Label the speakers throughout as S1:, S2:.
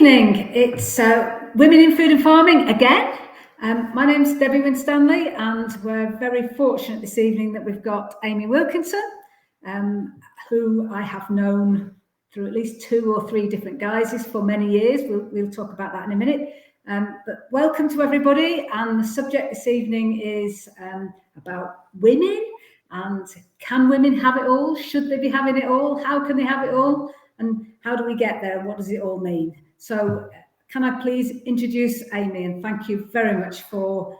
S1: evening. It's Women in Food and Farming again. My name's Debbie Winstanley, and we're very fortunate this evening that we've got Amy Wilkinson, who I have known through at least 2 or 3 different guises for many years. We'll talk about that in a minute. But welcome to everybody, and the subject this evening is about women, and can women have it all? Should they be having it all? How can they have it all? And how do we get there? What does it all mean? So can I please introduce Amy, and thank you very much for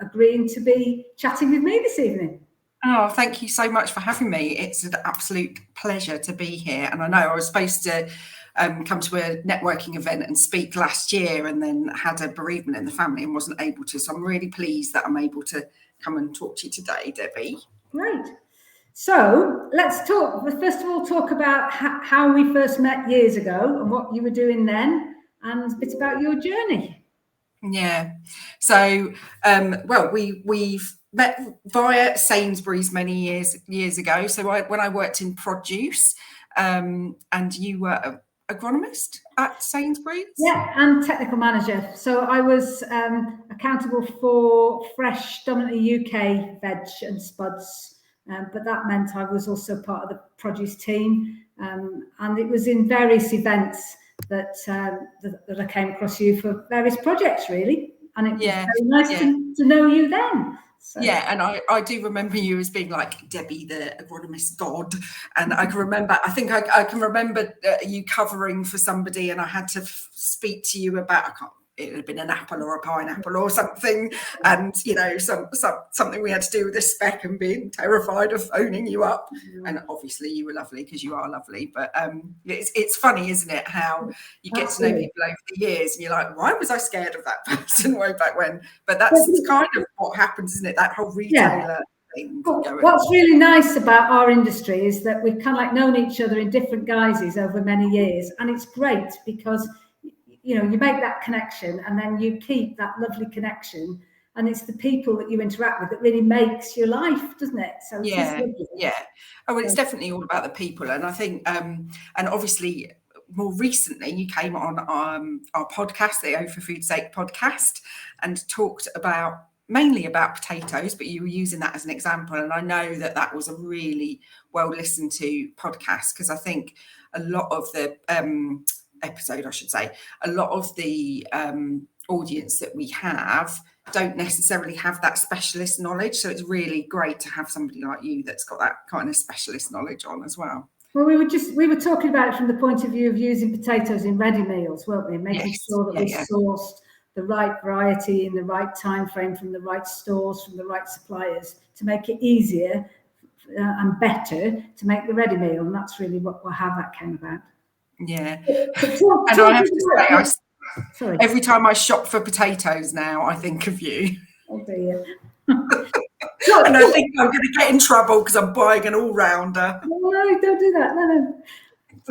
S1: agreeing to be chatting with me this evening.
S2: Oh, thank you so much for having me. It's an absolute pleasure to be here. And I know I was supposed to come to a networking event and speak last year, and then had a bereavement in the family and wasn't able to. So I'm really pleased that I'm able to come and talk to you today, Debbie.
S1: Great. So let's first of all talk about how we first met years ago and what you were doing then, and a bit about your journey.
S2: Yeah. So, well, we've met via Sainsbury's many years ago. So when I worked in produce, and you were an agronomist at Sainsbury's?
S1: Yeah, and technical manager. So I was accountable for fresh, dominantly UK veg and spuds. But that meant I was also part of the produce team, and it was in various events that I came across you for various projects, really. And it was very nice to know you then. So.
S2: Yeah, and I do remember you as being like Debbie, the agronomist god. And I can remember, I think I can remember you covering for somebody, and I had to speak to you about, it would have been an apple or a pineapple or something, and something we had to do with a spec, and being terrified of phoning you up. And obviously you were lovely, because you are lovely, but it's funny, isn't it, how you get to know people over the years and you're like, why was I scared of that person way back when? But that's kind of what happens, isn't it, that whole retailer thing.
S1: What's really nice about our industry is that we've kind of like known each other in different guises over many years, and it's great because you make that connection, and then you keep that lovely connection, and it's the people that you interact with that really makes your life, doesn't it? So
S2: yeah. Oh, it's definitely all about the people. And I think, and obviously more recently you came on our podcast, the O for Food's Sake podcast, and talked mainly about potatoes, but you were using that as an example. And I know that was a really well listened to podcast, because I think a lot of the episode, I should say, a lot of the audience that we have don't necessarily have that specialist knowledge, so it's really great to have somebody like you that's got that kind of specialist knowledge on as well.
S1: Well, we were talking about it from the point of view of using potatoes in ready meals, weren't we? Making sure that we sourced the right variety in the right time frame from the right stores, from the right suppliers, to make it easier and better to make the ready meal, and that's really how that came about.
S2: Yeah, and I have to say, every time I shop for potatoes now, I think of you.
S1: Oh dear.
S2: And I think I'm going to get in trouble because I'm buying an all-rounder.
S1: No, don't do that. No.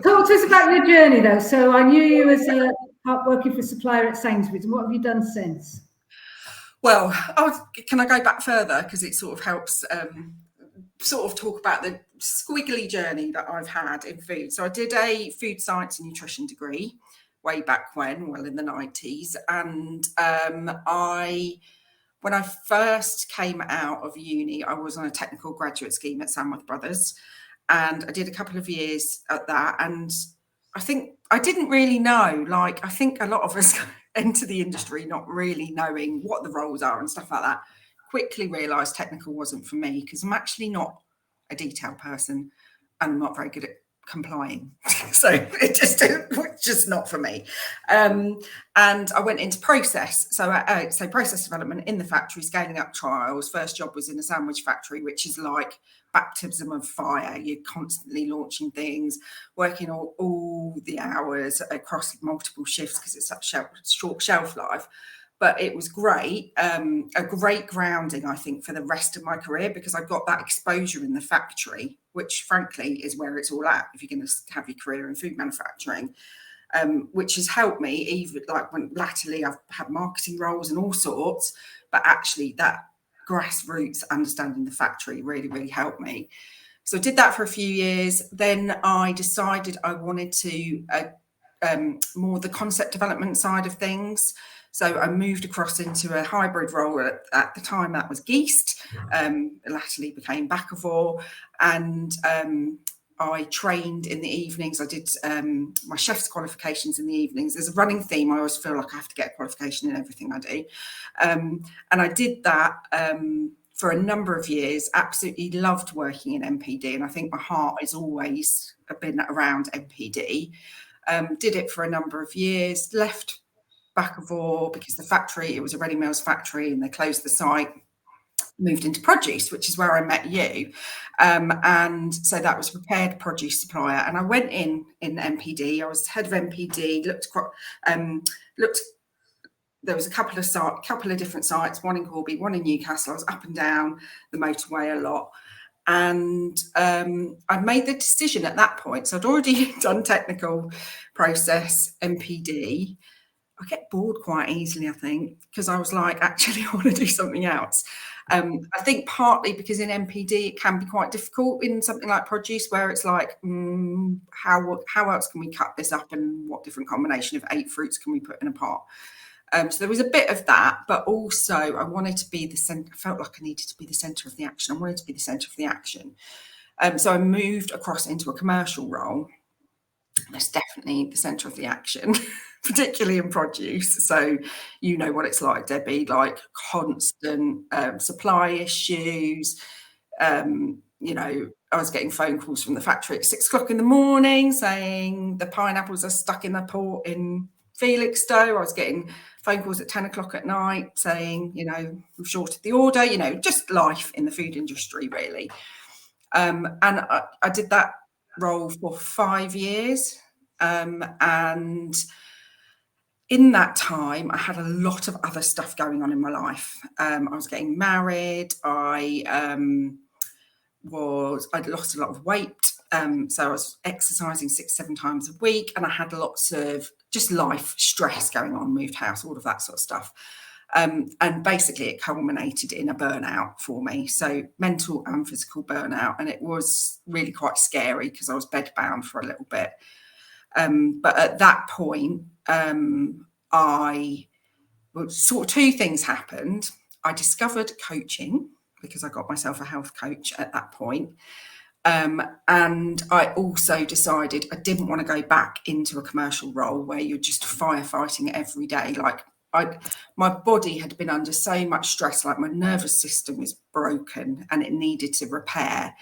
S1: Talk to us about your journey, though. So I knew you as working for a supplier at Sainsbury's, and what have you done since?
S2: Well, can I go back further, because it sort of helps sort of talk about the squiggly journey that I've had in food. So I did a food science and nutrition degree way back when, well, in the 90s. And when I first came out of uni, I was on a technical graduate scheme at Sandwich Brothers, and I did a couple of years at that. And I think I didn't really know, I think a lot of us enter the industry not really knowing what the roles are and stuff like that. Quickly realised technical wasn't for me, because I'm actually not a detail person, and I'm not very good at complying. So it's just not for me. And I went into process. So process development in the factory, scaling up trials. First job was in a sandwich factory, which is like baptism of fire. You're constantly launching things, working all the hours across multiple shifts, because it's such short shelf life. But it was great, a great grounding, I think, for the rest of my career, because I got that exposure in the factory, which frankly is where it's all at if you're going to have your career in food manufacturing, which has helped me, even when latterly I've had marketing roles and all sorts, but actually that grassroots understanding the factory really, really helped me. So I did that for a few years. Then I decided I wanted to more the concept development side of things. So I moved across into a hybrid role. At the time, that was Geest. It latterly became Bakkavor, and I trained in the evenings. I did my chef's qualifications in the evenings. There's a running theme. I always feel like I have to get a qualification in everything I do. And I did that for a number of years. Absolutely loved working in MPD. And I think my heart has always been around MPD. Did it for a number of years, left Bakkavor because the factory, it was a ready meals factory, and they closed the site. Moved into produce, which is where I met you, and so that was prepared produce supplier. And I went in MPD. I was head of MPD. Looked. There was a couple of different sites, one in Corby, one in Newcastle. I was up and down the motorway a lot, and I made the decision at that point. So I'd already done technical process MPD. I get bored quite easily, I think, because I was like, actually, I want to do something else. I think partly because in MPD it can be quite difficult in something like produce, where it's like, how else can we cut this up, and what different combination of 8 fruits can we put in a pot? So there was a bit of that, but also I wanted to be the centre. I felt like I needed to be the centre of the action. I wanted to be the centre of the action. So I moved across into a commercial role. That's definitely the centre of the action, particularly in produce. So you know what it's like, Debbie, like constant supply issues. You know, I was getting phone calls from the factory at 6 o'clock in the morning saying the pineapples are stuck in the port in Felixstowe. I was getting phone calls at 10 o'clock at night saying, you know, we've shorted the order, you know, just life in the food industry, really. And I did that role for 5 years. And in that time, I had a lot of other stuff going on in my life. I was getting married. I'd lost a lot of weight. So I was exercising 6-7 times a week, and I had lots of just life stress going on, moved house, all of that sort of stuff. And basically it culminated in a burnout for me. So mental and physical burnout. And it was really quite scary because I was bedbound for a little bit. But at that point, sort of 2 things happened. I discovered coaching because I got myself a health coach at that point. And I also decided I didn't want to go back into a commercial role where you're just firefighting every day. Like my body had been under so much stress, like my nervous system was broken and it needed to repair.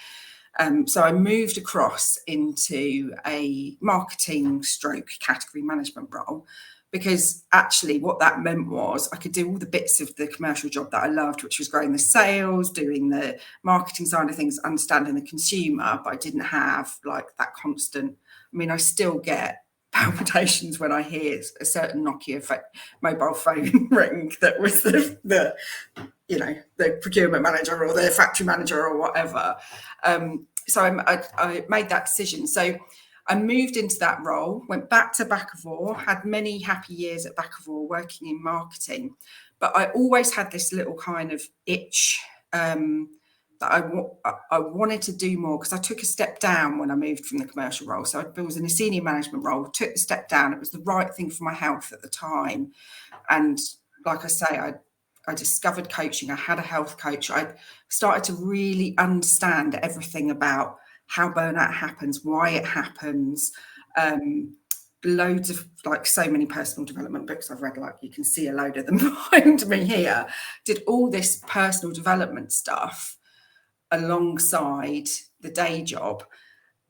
S2: So I moved across into a marketing / category management role, because actually what that meant was I could do all the bits of the commercial job that I loved, which was growing the sales, doing the marketing side of things, understanding the consumer, but I didn't have like that constant. I mean, I still get palpitations when I hear a certain Nokia mobile phone ring that was the procurement manager or the factory manager or whatever. So I made that decision. So I moved into that role, went back to Bakkavor, had many happy years at Bakkavor working in marketing, but I always had this little kind of itch that I wanted to do more, because I took a step down when I moved from the commercial role. So I was in a senior management role, took the step down. It was the right thing for my health at the time. And like I say, I discovered coaching. I had a health coach. I started to really understand everything about how burnout happens, why it happens. Loads of, like, so many personal development books I've read, like you can see a load of them behind me here. Did all this personal development stuff alongside the day job.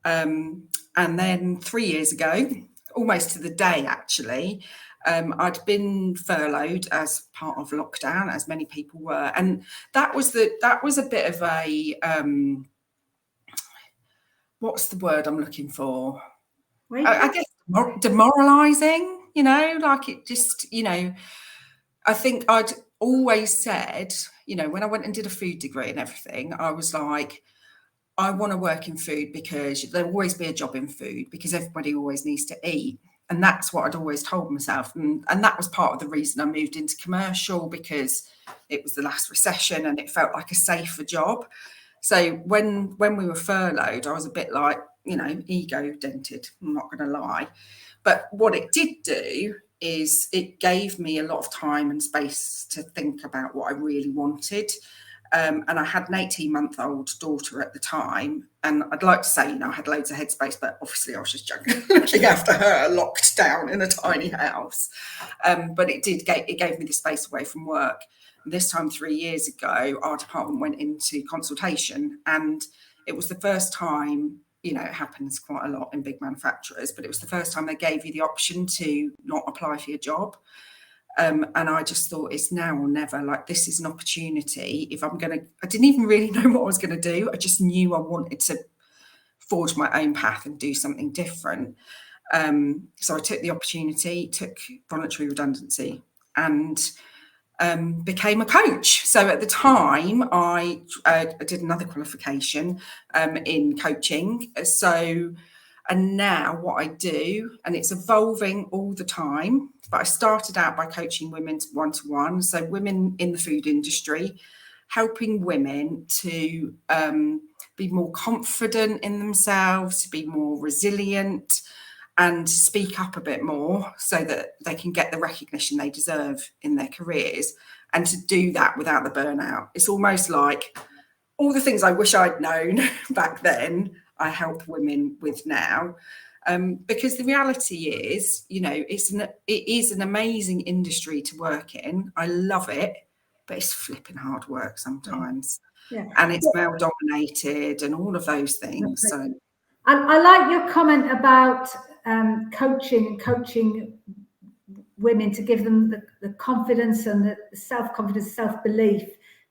S2: And then 3 years ago, almost to the day actually, I'd been furloughed as part of lockdown, as many people were, and that was a bit of a what's the word I'm looking for? I guess demoralizing, like it just, I think I'd always said, when I went and did a food degree and everything, I was like, I want to work in food because there'll always be a job in food, because everybody always needs to eat. And that's what I'd always told myself. And that was part of the reason I moved into commercial, because it was the last recession and it felt like a safer job. So when we were furloughed, I was a bit like, ego dented, I'm not going to lie. But what it did do is it gave me a lot of time and space to think about what I really wanted. And I had an 18-month-old daughter at the time. And I'd like to say, I had loads of headspace, but obviously I was just looking after her, locked down in a tiny house. But it gave me the space away from work. And this time, 3 years ago, our department went into consultation, and it was the first time, it happens quite a lot in big manufacturers, but it was the first time they gave you the option to not apply for your job. And I just thought, it's now or never. Like, this is an opportunity. I didn't even really know what I was going to do. I just knew I wanted to forge my own path and do something different. So I took the opportunity, took voluntary redundancy, and became a coach. So at the time, I did another qualification in coaching. And now what I do, and it's evolving all the time, but I started out by coaching women one-to-one. So women in the food industry, helping women to be more confident in themselves, to be more resilient, and speak up a bit more so that they can get the recognition they deserve in their careers, and to do that without the burnout. It's almost like all the things I wish I'd known back then, I help women with now. Because the reality is, it is an amazing industry to work in. I love it, but it's flipping hard work sometimes.
S1: Yeah.
S2: And it's male dominated and all of those things. So
S1: I like your comment about coaching women, to give them the confidence and the self-confidence, self-belief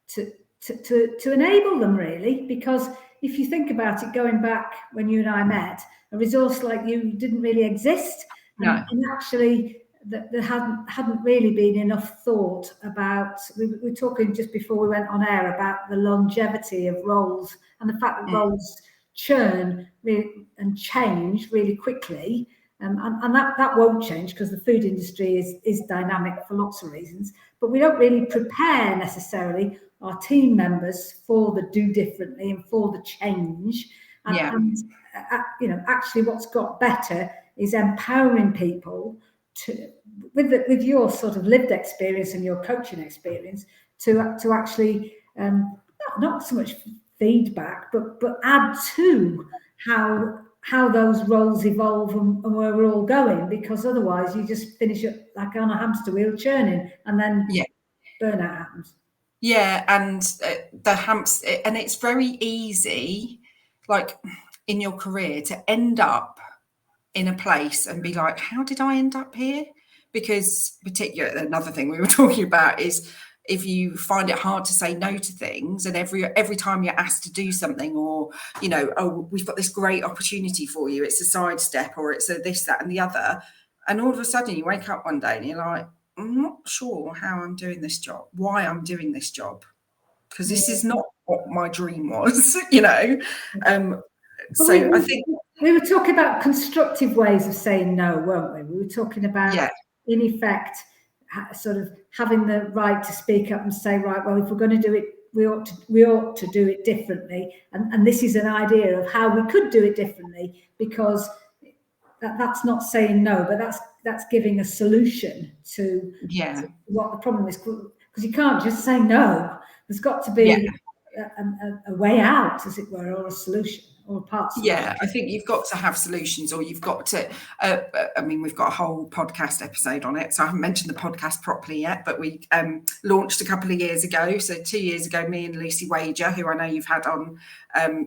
S1: to enable them, really. Because if you think about it, going back when you and I met, a resource like you didn't really exist.
S2: No.
S1: And actually there hadn't really been enough thought about, we were talking just before we went on air about the longevity of roles and the fact that roles churn and change really quickly. And that won't change, because the food industry is dynamic for lots of reasons. But we don't really prepare necessarily our team members for the do differently and for the change. And actually what's got better is empowering people to, with your sort of lived experience and your coaching experience, to actually not so much feedback, but add to how those roles evolve and where we're all going. Because otherwise you just finish up like on a hamster wheel churning, and then burnout happens.
S2: Yeah, and and it's very easy, like in your career, to end up in a place and be like, how did I end up here? Because another thing we were talking about is, if you find it hard to say no to things, and every time you're asked to do something, or we've got this great opportunity for you, it's a sidestep, or it's a this, that, and the other, and all of a sudden you wake up one day and you're like, I'm not sure how I'm doing this job, why I'm doing this job, because this is not what my dream was, So I think
S1: we were talking about constructive ways of saying no, weren't we? We were talking about, in effect, sort of having the right to speak up and say, right, well, if we're going to do it, we ought to do it differently. And this is an idea of how we could do it differently, because that's not saying no, but that's giving a solution to what the problem is. Because you can't just say no. There's got to be a way out, as it were, or a solution, or a part solution.
S2: Yeah, I think you've got to have solutions, or you've got to, we've got a whole podcast episode on it, so I haven't mentioned the podcast properly yet, but we launched a couple of years ago. So 2 years ago, me and Lucy Wager, who I know you've had on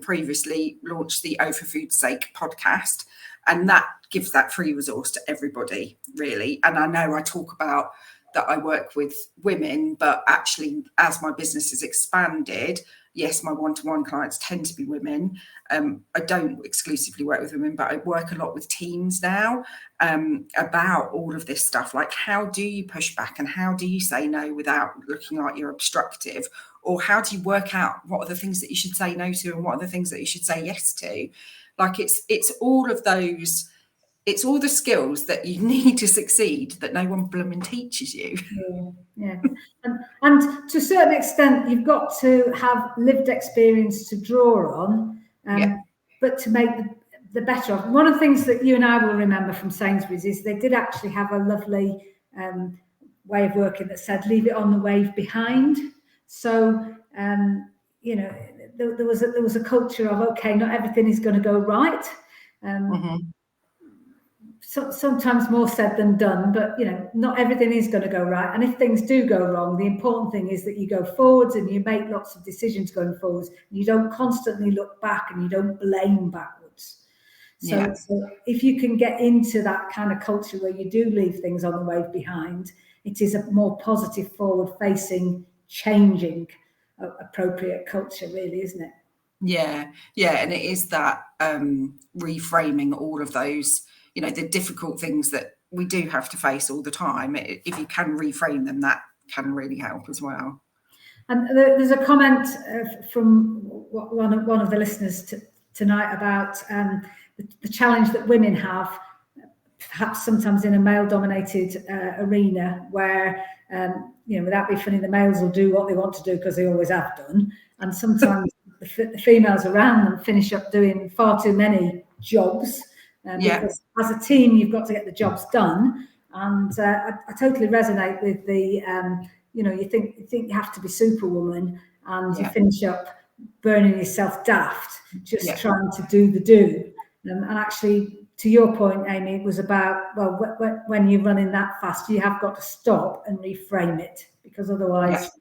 S2: previously, launched the Oh for Food's Sake podcast, and that gives that free resource to everybody, really. And I know I talk about that I work with women, but actually, as my business has expanded, yes, my one-to-one clients tend to be women. I don't exclusively work with women, but I work a lot with teams now about all of this stuff. Like, how do you push back, and how do you say no without looking like you're obstructive? Or how do you work out what are the things that you should say no to and what are the things that you should say yes to? Like, it's all of those. It's all the skills that you need to succeed that no one blooming teaches you.
S1: Yeah. And to a certain extent, you've got to have lived experience to draw on, but to make the better off. One of the things that you and I will remember from Sainsbury's is they did actually have a lovely way of working that said, leave it on the wave behind. So, you know, there was a culture of, okay, not everything is going to go right. So, sometimes more said than done, but, you know, not everything is going to go right. And if things do go wrong, the important thing is that you go forwards and you make lots of decisions going forwards. You don't constantly look back and you don't blame backwards. So if you can get into that kind of culture where you do leave things on the wave behind, it is a more positive, forward-facing, changing, appropriate culture, really, isn't it?
S2: Yeah, and it is that reframing all of those, you know, the difficult things that we do have to face all the time. If you can reframe them, that can really help as well.
S1: And there's a comment from one of the listeners tonight about the challenge that women have, perhaps sometimes in a male-dominated arena, where you know, without being funny, the males will do what they want to do because they always have done, and sometimes the females around them finish up doing far too many jobs. Because as a team, you've got to get the jobs done. And I totally resonate with the, you know, you think you have to be Superwoman, and you finish up burning yourself daft, just trying to do the do. And actually, to your point, Amy, it was about, well, when you're running that fast, you have got to stop and reframe it, because otherwise,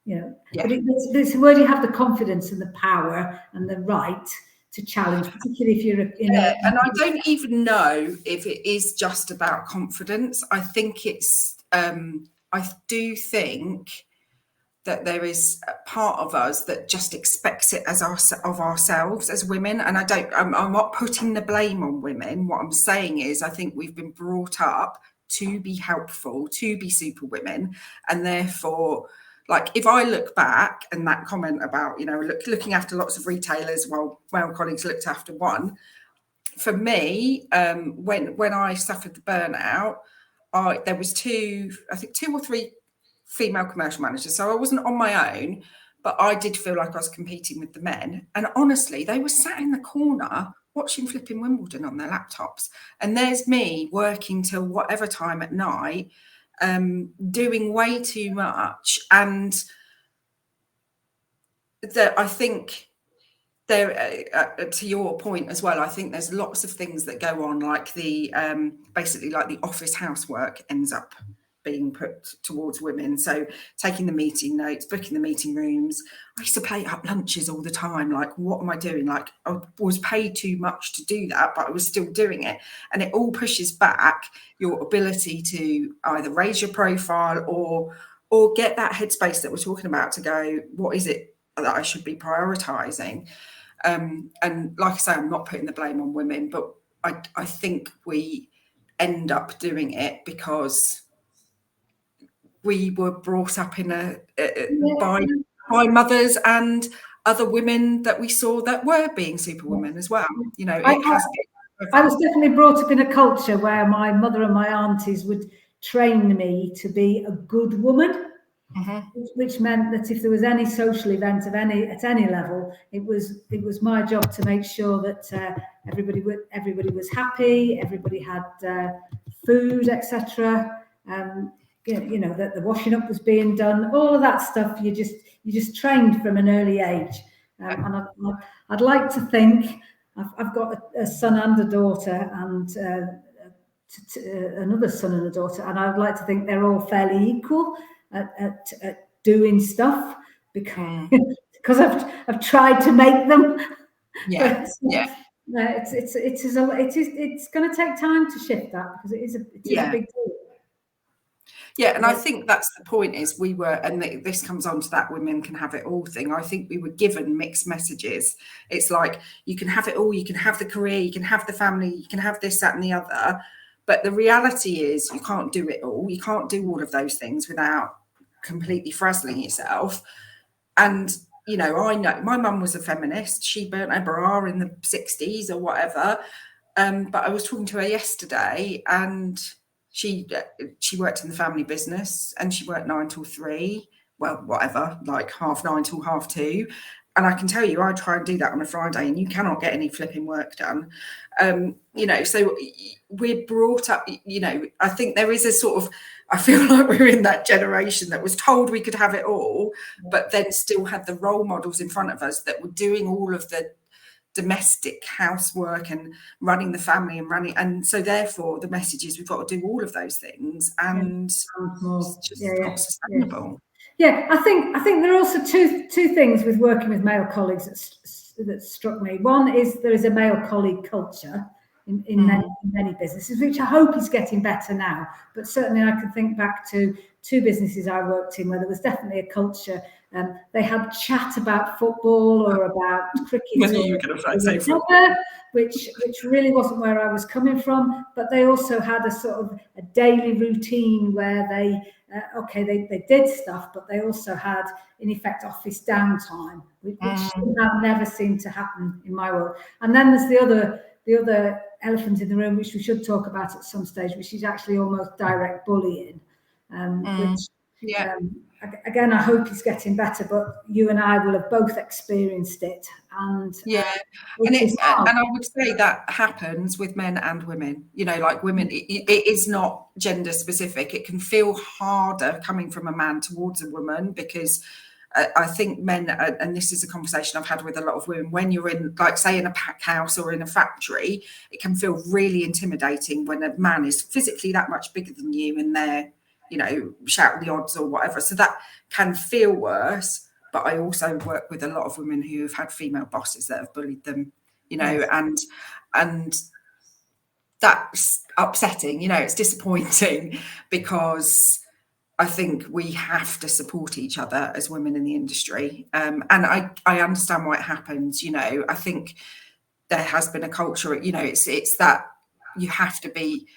S1: you know, but it's where you have the confidence and the power and the right to challenge, particularly if you're in
S2: and I don't even know if it is just about confidence. I think it's I do think that there is a part of us that just expects it of ourselves as women, and I'm not putting the blame on women. What I'm saying is, I think we've been brought up to be helpful, to be superwomen, and therefore, like, if I look back, and that comment about, you know, looking after lots of retailers while male colleagues looked after one, for me, when I suffered the burnout, there was two or three female commercial managers, so I wasn't on my own, but I did feel like I was competing with the men. And honestly, they were sat in the corner watching flipping Wimbledon on their laptops, and there's me working till whatever time at night, doing way too much. And that, I think, there, to your point as well, I think there's lots of things that go on, like the basically like the office housework ends up being put towards women. So taking the meeting notes, booking the meeting rooms. I used to plate up lunches all the time. Like, what am I doing? Like, I was paid too much to do that, but I was still doing it. And it all pushes back your ability to either raise your profile or get that headspace that we're talking about to go, what is it that I should be prioritizing? And like I say, I'm not putting the blame on women, but I think we end up doing it because we were brought up in by mothers and other women that we saw that were being superwomen as well. You know, I
S1: was definitely brought up in a culture where my mother and my aunties would train me to be a good woman. Which meant that if there was any social event at any level, it was my job to make sure that everybody was happy, everybody had food, etc. You know, that the washing up was being done, all of that stuff. You just trained from an early age, and I'd like to think I've got a son and a daughter, and another son and a daughter, and I'd like to think they're all fairly equal at doing stuff, because I've tried to make them. It's going to take time to shift that, because it is a big deal.
S2: Yeah, and I think that's the point, is we were, and this comes on to that women can have it all thing. I think we were given mixed messages. It's like, you can have it all, you can have the career, you can have the family, you can have this, that, and the other. But the reality is, you can't do it all. You can't do all of those things without completely frazzling yourself. And, you know, I know my mum was a feminist. She burnt her bra in the 60s or whatever. But I was talking to her yesterday, and she worked in the family business, and she worked 9 till 3. Well, whatever, like 9:30 till 2:30. and I can tell you, I try and do that on a Friday, and you cannot get any flipping work done. So we're brought up, I think there is a sort of, I feel like we're in that generation that was told we could have it all, but then still had the role models in front of us that were doing all of the domestic housework and running the family and so therefore the message is we've got to do all of those things, and it's just not sustainable.
S1: I think there are also two things with working with male colleagues that struck me. One is there is a male colleague culture in many businesses, which I hope is getting better now. But certainly I can think back to 2 businesses I worked in where there was definitely a culture. They had chat about football or about cricket, which really wasn't where I was coming from. But they also had a sort of a daily routine where they did stuff, but they also had, in effect, office downtime, which never seemed to happen in my world. And then there's the other elephant in the room, which we should talk about at some stage, which is actually almost direct bullying, again, I hope it's getting better, but you and I will have both experienced it. And
S2: and I would say that happens with men and women. Like women, it is not gender specific. It can feel harder coming from a man towards a woman because I think men, and this is a conversation I've had with a lot of women, when you're in, like, say, in a pack house or in a factory, it can feel really intimidating when a man is physically that much bigger than you and they're, shouting the odds or whatever. So that can feel worse. But I also work with a lot of women who have had female bosses that have bullied them, and that's upsetting. It's disappointing because I think we have to support each other as women in the industry. And I understand why it happens. I think there has been a culture, it's that you have to be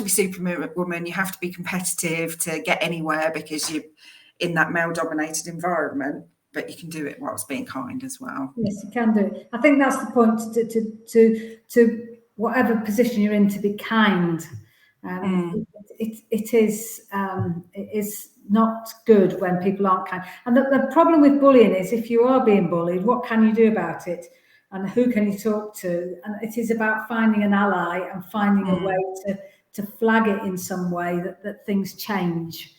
S2: superwoman, you have to be competitive to get anywhere because you're in that male dominated environment, but you can do it whilst being kind as well.
S1: Yes, you can do it. I think that's the point, to whatever position you're in, to be kind. It is not good when people aren't kind. And the problem with bullying is, if you are being bullied, what can you do about it? And who can you talk to? And it is about finding an ally and finding a way to flag it in some way that things change.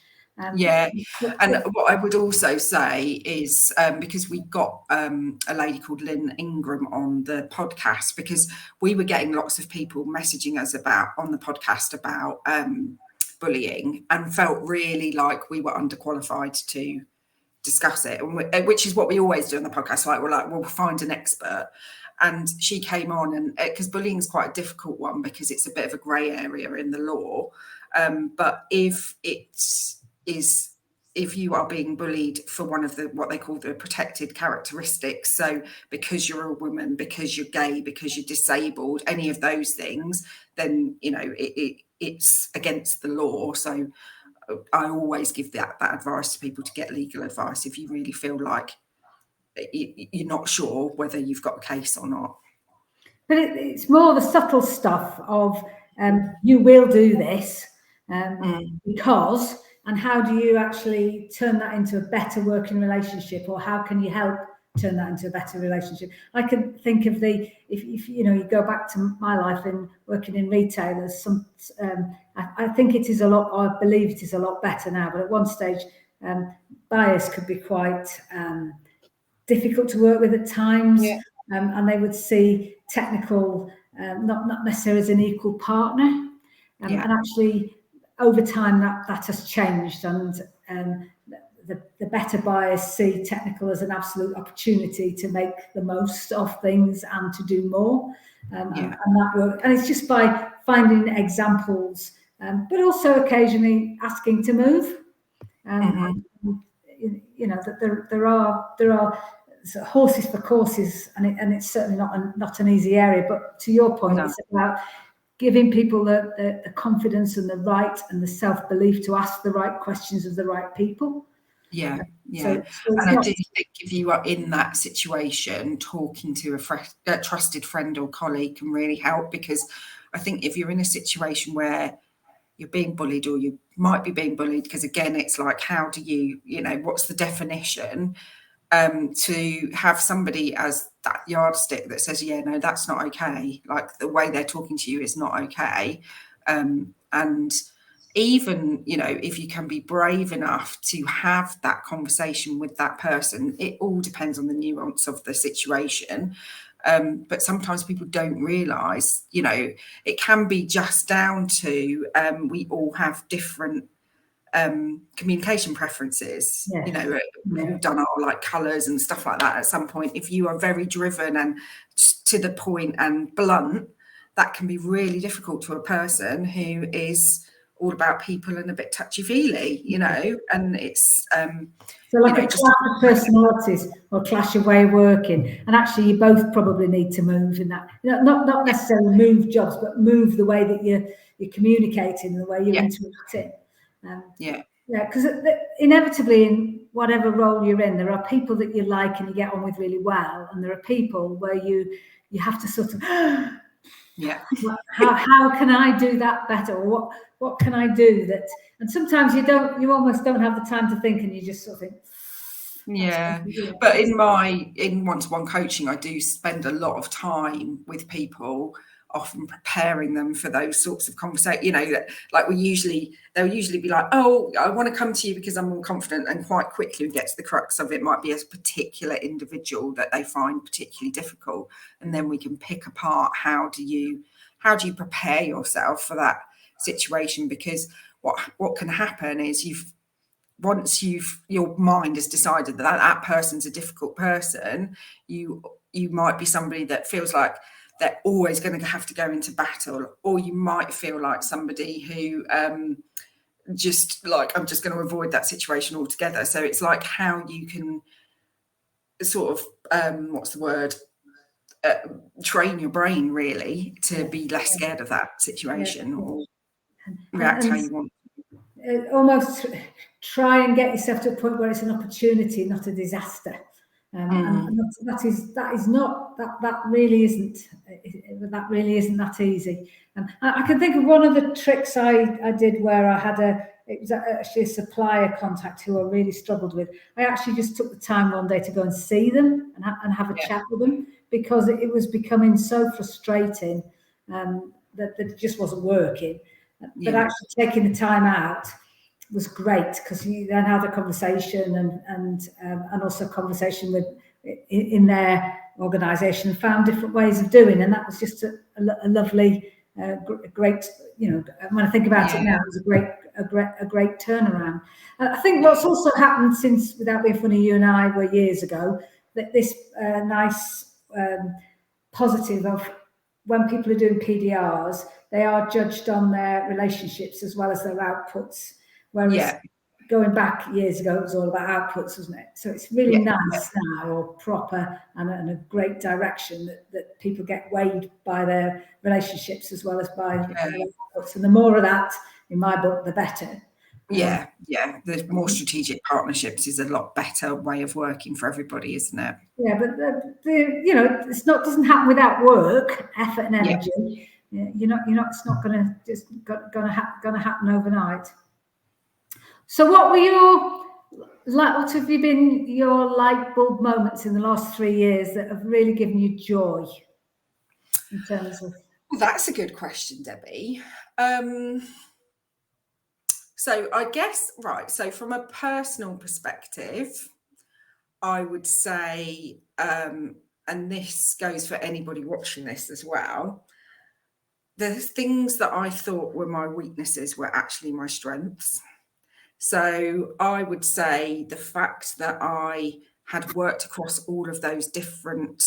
S2: And what I would also say is, because we got a lady called Lynn Ingram on the podcast, because we were getting lots of people messaging us on the podcast about bullying, and felt really like we were underqualified to discuss it, which is what we always do on the podcast. Like, we're like, we'll find an expert. And she came on, and because bullying is quite a difficult one because it's a bit of a grey area in the law. But if you are being bullied for one of what they call the protected characteristics, so because you're a woman, because you're gay, because you're disabled, any of those things, then it's against the law. So I always give that advice to people, to get legal advice if you really feel like you're not sure whether you've got a case or not.
S1: But it's more the subtle stuff of you will do this because, and how do you actually turn that into a better working relationship, or how can you help turn that into a better relationship? I can think of if you go back to my life in working in retail, there's some I think it is a lot, or I believe it is a lot better now, but at one stage buyers could be quite difficult to work with at times, and they would see technical not necessarily as an equal partner, and actually over time that has changed, and the better buyers see technical as an absolute opportunity to make the most of things and to do more, and that work. And it's just by finding examples, but also occasionally asking to move. That there are sort of horses for courses, and it's certainly not an easy area. But to your point, it's about giving people the confidence and the right and the self-belief to ask the right questions of the right people.
S2: So and I do think if you are in that situation, talking to a trusted friend or colleague can really help, because I think if you're in a situation where you're being bullied, or you might be being bullied, because again, it's like, how do you, what's the definition? to have somebody as that yardstick that says, yeah, no, that's not okay. Like the way they're talking to you is not okay. And even, you know, if you can be brave enough to have that conversation with that person, it all depends on the nuance of the situation. But sometimes people don't realise, you know, it can be just down to we all have different communication preferences.
S1: Yes.
S2: You know, we've all done our like colours and stuff like that at some point. If you are very driven and to the point and blunt, that can be really difficult to a person who is all about people and a bit touchy-feely, you know, and it's
S1: so like
S2: you know,
S1: a clash of personalities or clash of way of working, and actually you both probably need to move in that, you know, not necessarily move jobs, but move the way that you're communicating, the way you're interacting. Yeah, because inevitably in whatever role you're in, there are people that you like and you get on with really well, and there are people where you have to sort of
S2: yeah,
S1: how can I do that better, or what can I do that, and sometimes you almost don't have the time to think, and you just sort of think,
S2: yeah. But in one-to-one coaching, I do spend a lot of time with people, often preparing them for those sorts of conversations. You know, that like they'll usually be like, oh, I want to come to you because I'm more confident, and quite quickly we get to the crux of it. Might be a particular individual that they find particularly difficult, and then we can pick apart how do you prepare yourself for that situation, because what can happen is once your mind has decided that person's a difficult person, you might be somebody that feels like they're always going to have to go into battle, or you might feel like somebody who just like, I'm just going to avoid that situation altogether. So it's like how you can sort of train your brain really to be less scared of that situation, or react how you want.
S1: Almost try and get yourself to a point where it's an opportunity, not a disaster. And that really isn't that easy. I can think of one of the tricks I did where it was actually a supplier contact who I really struggled with. I actually just took the time one day to go and see them and have a chat with them, because it was becoming so frustrating that it just wasn't working. But actually taking the time out was great, because you then had a conversation and also a conversation with in their organisation, found different ways of doing, and that was just a lovely, great. You know, when I think about it now, it was a great turnaround. I think what's also happened since, without being funny, you and I were years ago, that this nice positive of when people are doing PDRs, they are judged on their relationships as well as their outputs. Whereas going back years ago, it was all about outputs, wasn't it? So it's really nice now, or proper, and a great direction that people get weighed by their relationships as well as by their outputs. And the more of that, in my book, the better.
S2: The more strategic partnerships is a lot better way of working for everybody, isn't it?
S1: Yeah, but doesn't happen without work, effort, and energy. It's not going to happen overnight. So, what have you been your light bulb moments in the last 3 years that have really given you joy in terms of?
S2: Well, that's a good question, Debbie. So I guess, right, so from a personal perspective, I would say, and this goes for anybody watching this as well, the things that I thought were my weaknesses were actually my strengths. So I would say the fact that I had worked across all of those different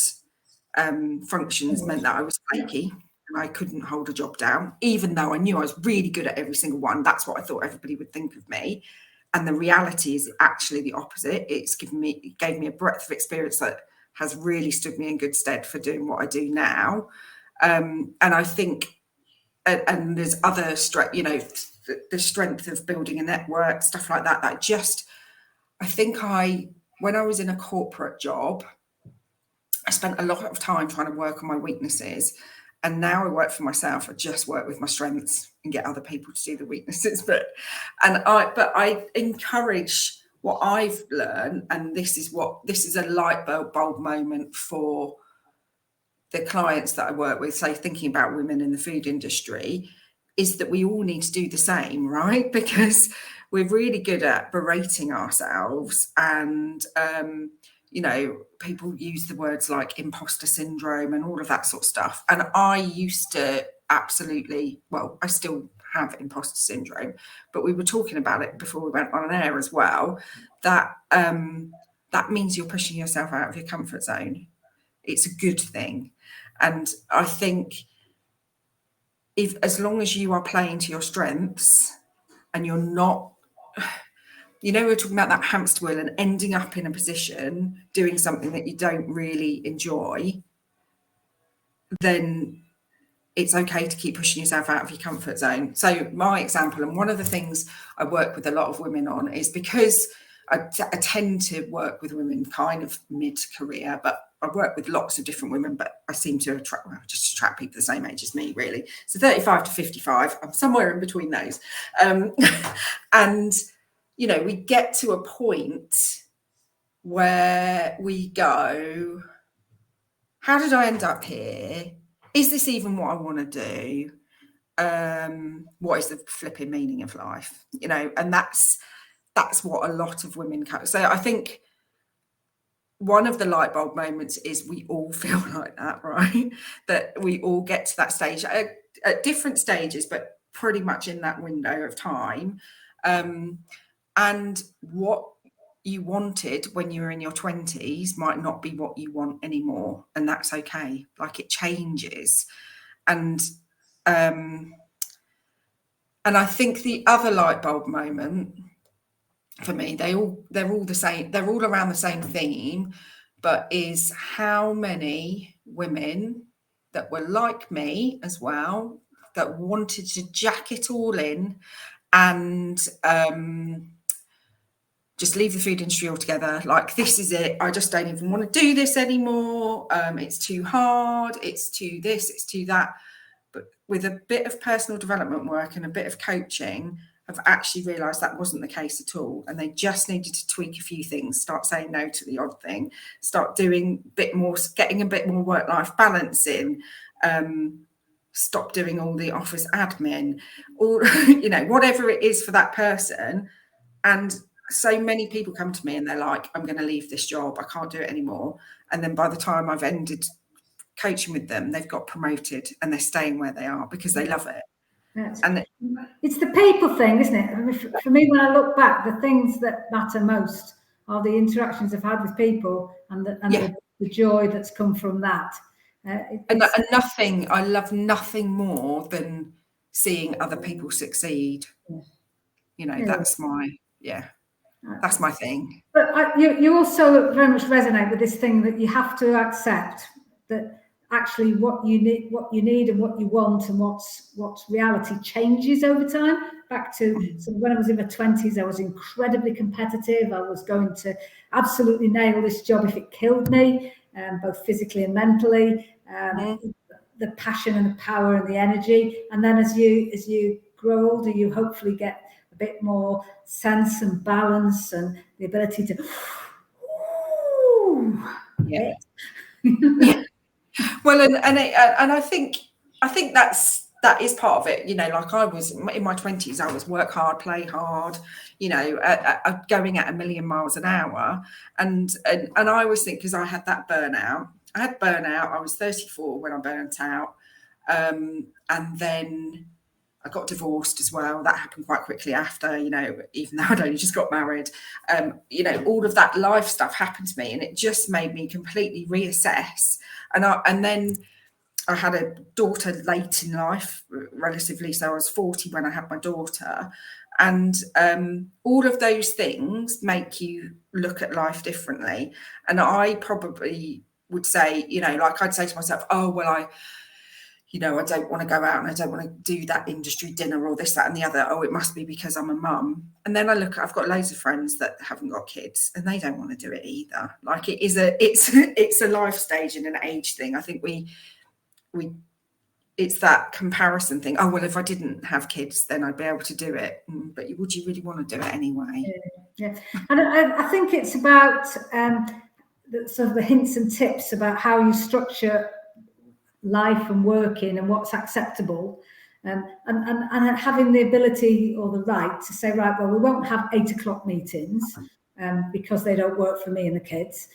S2: functions meant that I was flaky. I couldn't hold a job down, even though I knew I was really good at every single one. That's what I thought everybody would think of me. And the reality is actually the opposite. It gave me a breadth of experience that has really stood me in good stead for doing what I do now. And I think, and there's other strength, you know, the strength of building a network, stuff like that. I think when I was in a corporate job, I spent a lot of time trying to work on my weaknesses. And now I work for myself. I just work with my strengths and get other people to do the weaknesses. But I encourage what I've learned, and this is a light bulb moment for the clients that I work with, say thinking about women in the food industry, is that we all need to do the same, right? Because we're really good at berating ourselves, and people use the words like imposter syndrome and all of that sort of stuff. And I used to absolutely, well, I still have imposter syndrome, but we were talking about it before we went on air as well, that that means you're pushing yourself out of your comfort zone. It's a good thing. And I think as long as you are playing to your strengths and you're not, we're talking about that hamster wheel and ending up in a position doing something that you don't really enjoy, then it's okay to keep pushing yourself out of your comfort zone. So my example, and one of the things I work with a lot of women on, is because I tend to work with women kind of mid-career, but I work with lots of different women, but I seem to attract people the same age as me, really. So 35 to 55, I'm somewhere in between those. And, we get to a point where we go, how did I end up here? Is this even what I want to do? What is the flipping meaning of life? And that's what a lot of women come. So I think one of the light bulb moments is we all feel like that, right? That we all get to that stage at different stages, but pretty much in that window of time. And what you wanted when you were in your 20s might not be what you want anymore, and that's okay. Like, it changes. And I think the other light bulb moment for me, they're all the same, they're all around the same theme, but is how many women that were like me as well, that wanted to jack it all in and just leave the food industry altogether. Like, this is it, I just don't even want to do this anymore. It's too hard, it's too this, it's too that. But with a bit of personal development work and a bit of coaching, I've actually realised that wasn't the case at all. And they just needed to tweak a few things, start saying no to the odd thing, start doing a bit more, getting a bit more work-life balance in, stop doing all the office admin, or, whatever it is for that person. And so many people come to me and they're like, I'm going to leave this job, I can't do it anymore. And then by the time I've ended coaching with them, they've got promoted and they're staying where they are because they love it. And
S1: it's the people thing, isn't it? I mean, for me, when I look back, the things that matter most are the interactions I've had with people and the joy that's come from that.
S2: And I love nothing more than seeing other people succeed. That's my thing.
S1: But you also very much resonate with this thing that you have to accept that actually what you need and what you want and what's reality changes over time. Back to when I was in my 20s, I was incredibly competitive. I was going to absolutely nail this job if it killed me, both physically and mentally. The passion and the power and the energy. And then as you grow older, you hopefully get a bit more sense and balance and the ability to
S2: Well, and I think that is part of it. Like, I was in my 20s, I was work hard, play hard, going at 1,000,000 miles an hour. And I always think, because I had that burnout. I was 34 when I burnt out. And then I got divorced as well. That happened quite quickly after, even though I'd only just got married. All of that life stuff happened to me, and it just made me completely reassess. And then I had a daughter late in life, relatively. So I was 40 when I had my daughter. And all of those things make you look at life differently. And I probably would say, like, I'd say to myself, oh, well, I don't want to go out and I don't want to do that industry dinner or this, that and the other. Oh, it must be because I'm a mum. And then I've got loads of friends that haven't got kids and they don't want to do it either. Like, it's a life stage and an age thing. I think it's that comparison thing. Oh, well, if I didn't have kids, then I'd be able to do it. But would you really want to do it anyway?
S1: Yeah, and I think it's about the sort of the hints and tips about how you structure life and working and what's acceptable, and having the ability or the right to say, right, well, we won't have 8 o'clock meetings because they don't work for me and the kids.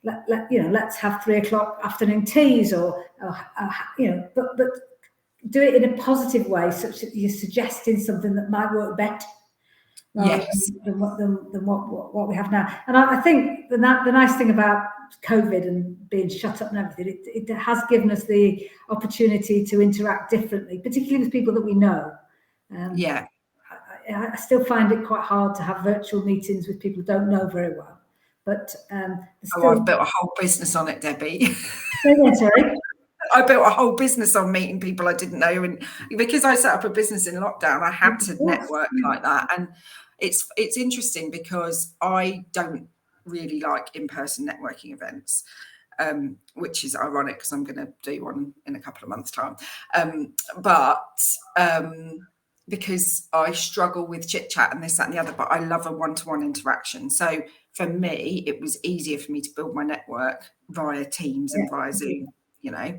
S1: Let's have 3 o'clock afternoon teas, or but do it in a positive way, such that you're suggesting something that might work better
S2: Yes.
S1: than what we have now. And I think the nice thing about COVID and being shut up and everything, it has given us the opportunity to interact differently, particularly with people that we know.
S2: Yeah.
S1: I still find it quite hard to have virtual meetings with people who don't know very well. But
S2: I've built a whole business on it, Debbie.
S1: Sorry.
S2: I built a whole business on meeting people I didn't know, and because I set up a business in lockdown, I had to network like that. And it's interesting because I don't really like in-person networking events, which is ironic because I'm going to do one in a couple of months' time. Because I struggle with chit chat and this, that, and the other, but I love a one-to-one interaction. So for me, it was easier for me to build my network via Teams and via Zoom.
S1: Yeah,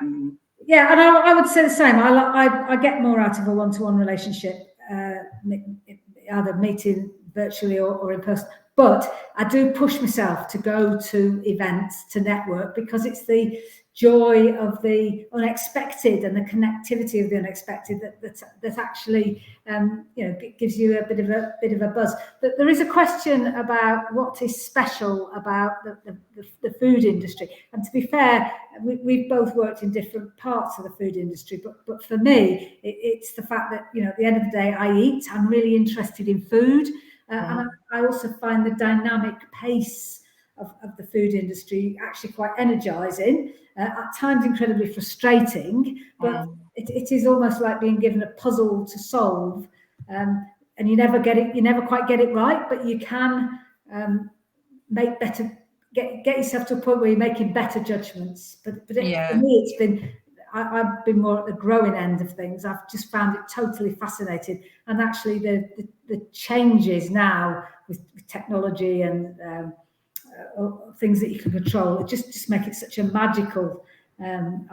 S1: and I would say the same. I get more out of a one-to-one relationship, either meeting virtually or in person. But I do push myself to go to events to network, because it's the joy of the unexpected and the connectivity of the unexpected that actually gives you a bit of a buzz. But there is a question about what is special about the food industry. And to be fair, we've both worked in different parts of the food industry. But for me, it's the fact that at the end of the day, I eat. I'm really interested in food, and I also find the dynamic pace of the food industry actually quite energizing, at times incredibly frustrating, but it is almost like being given a puzzle to solve, and you never quite get it right, but you can make better, get yourself to a point where you're making better judgments. But for me, I've been more at the growing end of things. I've just found it totally fascinating, and actually the changes now with technology and things that you can control, it just make it such a magical and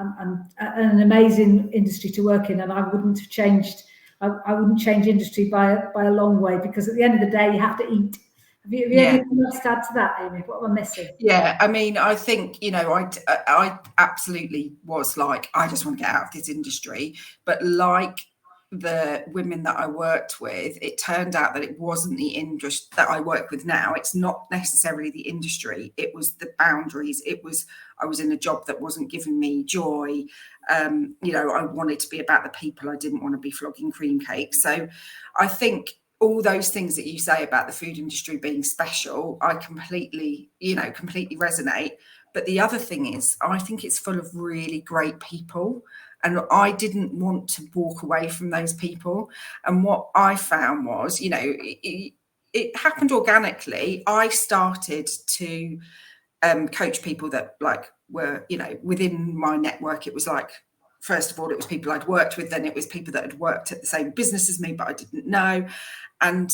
S1: an amazing industry to work in. And I wouldn't have changed. I wouldn't change industry by a long way, because at the end of the day, you have to eat. Have you anything else to add to that, Amy? What am I missing?
S2: Yeah, I mean, I think, I absolutely was like, I just want to get out of this industry. But like the women that I worked with, it turned out that it wasn't the industry that I work with now. It's not necessarily the industry. It was the boundaries. I was in a job that wasn't giving me joy. I wanted to be about the people. I didn't want to be flogging cream cakes. So I think all those things that you say about the food industry being special, I completely resonate. But the other thing is, I think it's full of really great people, and I didn't want to walk away from those people. And what I found was, it happened organically. I started to coach people that were, within my network. It was like, first of all, it was people I'd worked with, then it was people that had worked at the same business as me, but I didn't know. And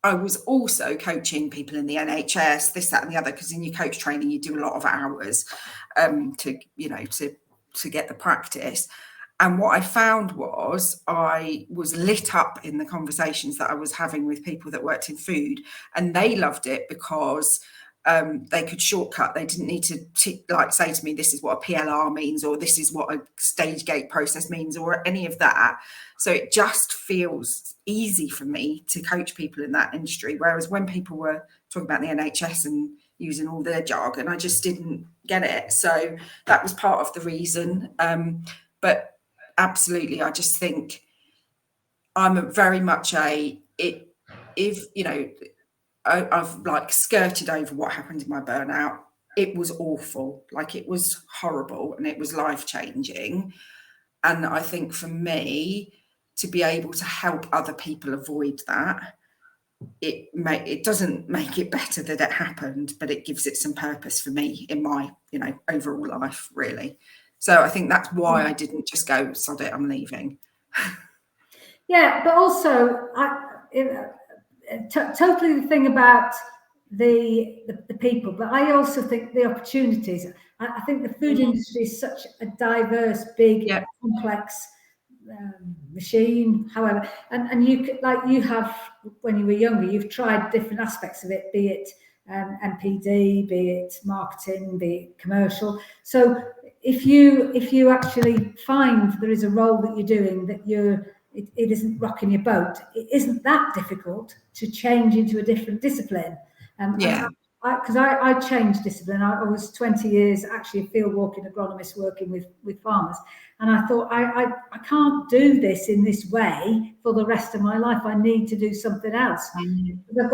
S2: I was also coaching people in the NHS, this, that, and the other, because in your coach training, you do a lot of hours to get the practice. And what I found was I was lit up in the conversations that I was having with people that worked in food, and they loved it because they could shortcut. They didn't need to say to me, this is what a PLR means, or this is what a stage gate process means, or any of that. So it just feels easy for me to coach people in that industry. Whereas when people were talking about the NHS and using all their jargon, I just didn't get it. So that was part of the reason. But absolutely, I just think I'm very much I've skirted over what happened in my burnout. It was awful, it was horrible, and it was life-changing. And I think for me to be able to help other people avoid that, it doesn't make it better that it happened, but it gives it some purpose for me in my overall life, really. So I think that's why I didn't just go, sod it, I'm leaving.
S1: Yeah, but also totally the thing about the people, but I also think the opportunities. I think the food industry is such a diverse, big, complex machine. However, and you could, like you have when you were younger, you've tried different aspects of it, be it MPD, be it marketing, be it commercial. So if you actually find there is a role that you're doing that it isn't rocking your boat, it isn't that difficult to change into a different discipline. Because I changed discipline. I was 20 years actually a field walking agronomist working with farmers, and I thought I can't do this in this way for the rest of my life. I need to do something else. I've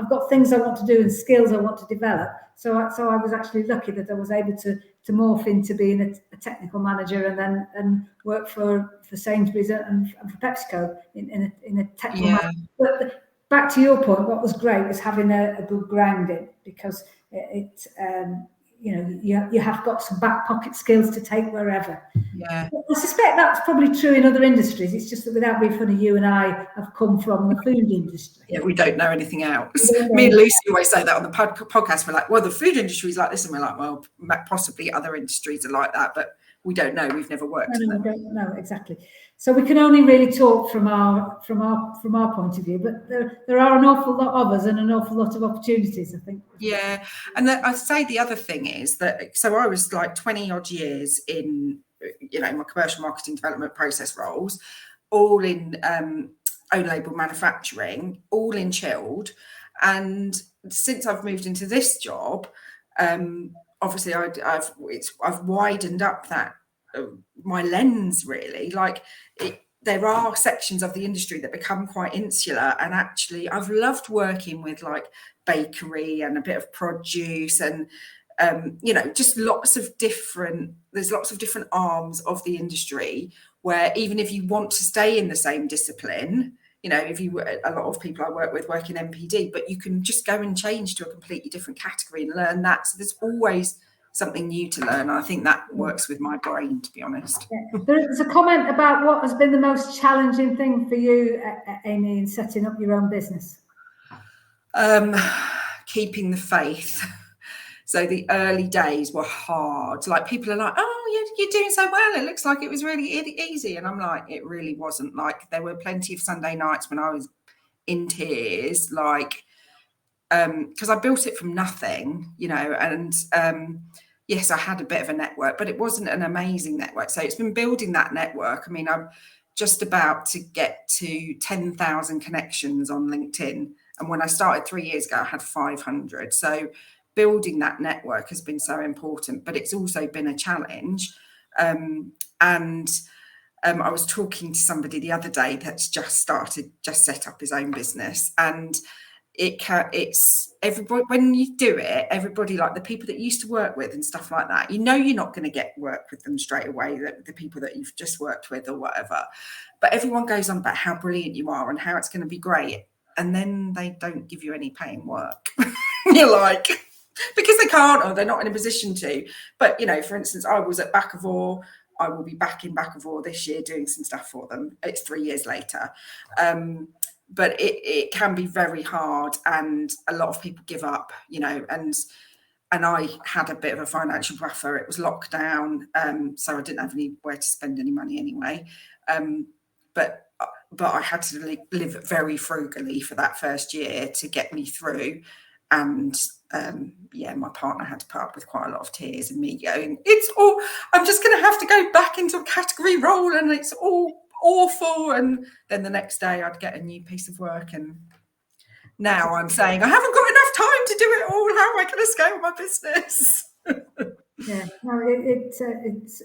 S1: got things I want to do and skills I want to develop. So I was actually lucky that I was able to morph into being a technical manager and then work for Sainsbury's and for PepsiCo in a technical manager. But back to your point, what was great was having a good grounding, because you have got some back pocket skills to take wherever. I suspect that's probably true in other industries. It's just that without being funny, you and I have come from the food industry.
S2: We don't know anything else. Me and Lucy always say that on the podcast. We're like, well, the food industry is like this, and we're like, well, possibly other industries are like that, but we don't know. We've never worked in them.
S1: We don't know exactly. So we can only really talk from our point of view. But there are an awful lot of us and an awful lot of opportunities, I think.
S2: Yeah, and I'd say the other thing is that, so I was like 20 odd years in, my commercial marketing development process roles, all in own label manufacturing, all in chilled. And since I've moved into this job, obviously I've widened up that my lens, really. Like there are sections of the industry that become quite insular, and actually I've loved working with like bakery and a bit of produce and just there's lots of different arms of the industry where even if you want to stay in the same discipline, if you a lot of people I work with work in MPD, but you can just go and change to a completely different category and learn that. So there's always something new to learn. I think that works with my brain, to be honest.
S1: There's a comment about what has been the most challenging thing for you, Amy, in setting up your own business.
S2: Keeping the faith. So the early days were hard. Like people are like, oh, you're doing so well. It looks like it was really easy. And I'm like, it really wasn't. Like there were plenty of Sunday nights when I was in tears, like, because I built it from nothing, and yes, I had a bit of a network, but it wasn't an amazing network. So it's been building that network. I mean, I'm just about to get to 10,000 connections on LinkedIn. And when I started 3 years ago, I had 500. So building that network has been so important, but it's also been a challenge. I was talking to somebody the other day that's just set up his own business, and it's everybody, when you do it, everybody, like the people that you used to work with and stuff like that, you're not going to get work with them straight away, the people that you've just worked with or whatever, but everyone goes on about how brilliant you are and how it's going to be great, and then they don't give you any paying work. You're like, because they can't, or they're not in a position to. But for instance, I was at Bakkavor. I will be back in Bakkavor this year doing some stuff for them. It's 3 years later. But it can be very hard, and a lot of people give up, and I had a bit of a financial buffer. It was lockdown, so I didn't have anywhere to spend any money anyway. But I had to live very frugally for that first year to get me through. And my partner had to put up with quite a lot of tears and me going, I'm just going to have to go back into a category role and it's all awful. And then the next day I'd get a new piece of work, and now I'm saying I haven't got enough time to do it all. How am I going to scale my business?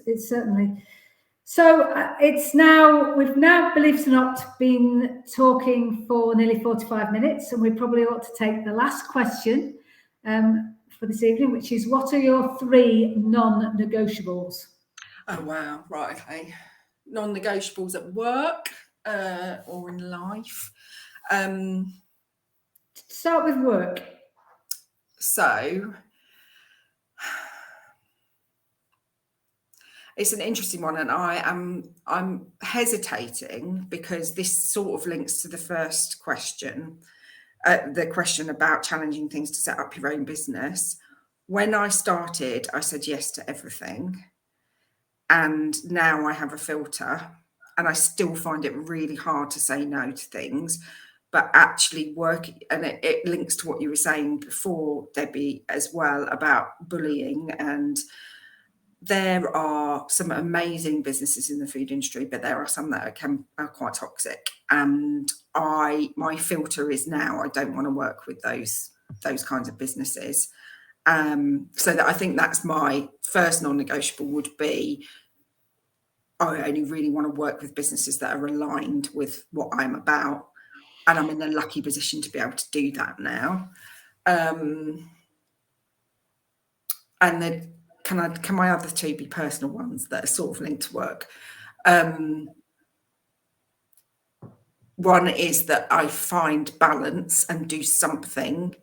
S1: It's certainly. So we've now, believe it or not, been talking for nearly 45 minutes, and we probably ought to take the last question for this evening, which is, what are your 3 non-negotiables?
S2: Oh, wow. Right, okay. Non-negotiables at work or in life.
S1: Start with work.
S2: So it's an interesting one, and I'm hesitating because this sort of links to the first question. the question about challenging things to set up your own business. When I started, I said yes to everything. And now I have a filter, and I still find it really hard to say no to things. But actually working, and it links to what you were saying before, Debbie, as well, about bullying. And there are some amazing businesses in the food industry, but there are some that are quite toxic. And my filter is now I don't want to work with those kinds of businesses. So that I think that's my first non-negotiable would be, I only really want to work with businesses that are aligned with what I'm about. And I'm in a lucky position to be able to do that now. And then can my other two be personal ones that are sort of linked to work? One is that I find balance and do something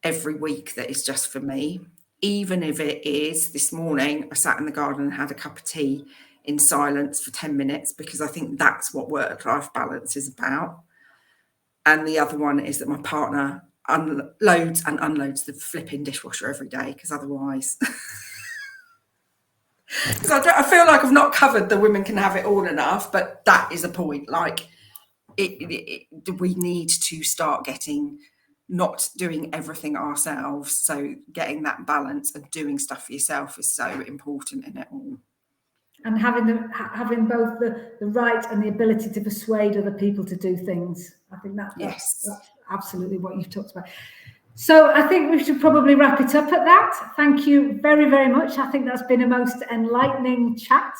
S2: every week that is just for me. Even if it is, this morning I sat in the garden and had a cup of tea in silence for 10 minutes, because I think that's what work-life balance is about. And the other one is that my partner loads and unloads the flipping dishwasher every day, because otherwise, because I feel like I've not covered the women can have it all enough, but that is a point. Like, we need to start not doing everything ourselves. So getting that balance and doing stuff for yourself is so important in it all.
S1: And having both the right and the ability to persuade other people to do things. I think that's absolutely what you've talked about. So I think we should probably wrap it up at that. Thank you very, very much. I think that's been a most enlightening chat.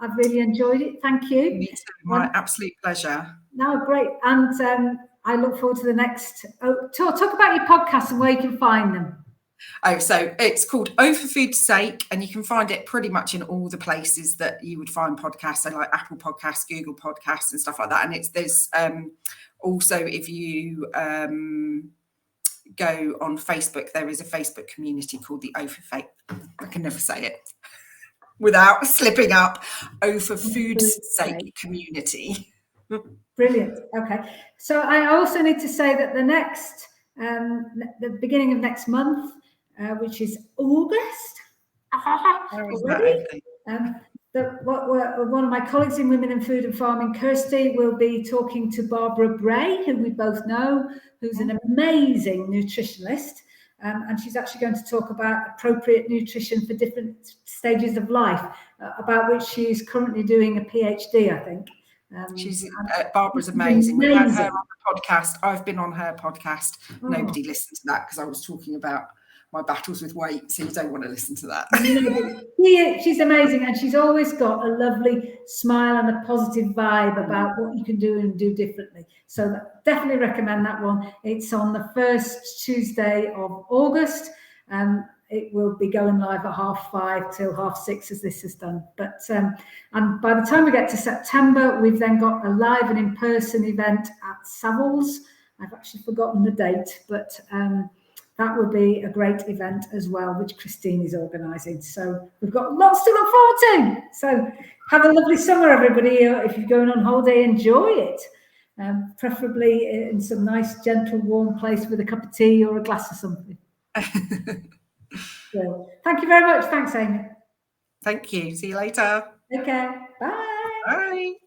S1: I've really enjoyed it. Thank you.
S2: Me too. My absolute pleasure.
S1: No, great. And I look forward to the next. Talk about your podcast and where you can find them.
S2: Oh, so it's called Oh for Food's Sake, and you can find it pretty much in all the places that you would find podcasts, so like Apple Podcasts, Google Podcasts, and stuff like that. And there's also, if you go on Facebook, there is a Facebook community called the Oh for Fake. I can never say it without slipping up. Oh for Food's Sake community.
S1: Brilliant. Okay. So I also need to say that the beginning of next month, which is August. One of my colleagues in Women in Food and Farming, Kirsty, will be talking to Barbara Bray, who we both know, who's an amazing nutritionist. And she's actually going to talk about appropriate nutrition for different stages of life, about which she is currently doing a PhD, I think.
S2: Barbara's amazing. We had her on the podcast. I've been on her podcast. Oh. Nobody listened to that because I was talking about my battles with weight, so you don't want to listen to that.
S1: She's amazing, and she's always got a lovely smile and a positive vibe about what you can do and do differently. So definitely recommend that one. It's on the first Tuesday of August. It will be going live at 5:30 till 6:30 as this is done. But and by the time we get to September, we've then got a live and in-person event at Savills. I've actually forgotten the date, but that will be a great event as well, which Christine is organising. So we've got lots to look forward to. So have a lovely summer, everybody. If you're going on holiday, enjoy it. Preferably in some nice, gentle, warm place with a cup of tea or a glass of something. So, thank you very much. Thanks, Amy.
S2: Thank you. See you later.
S1: Okay. Bye.
S2: Bye.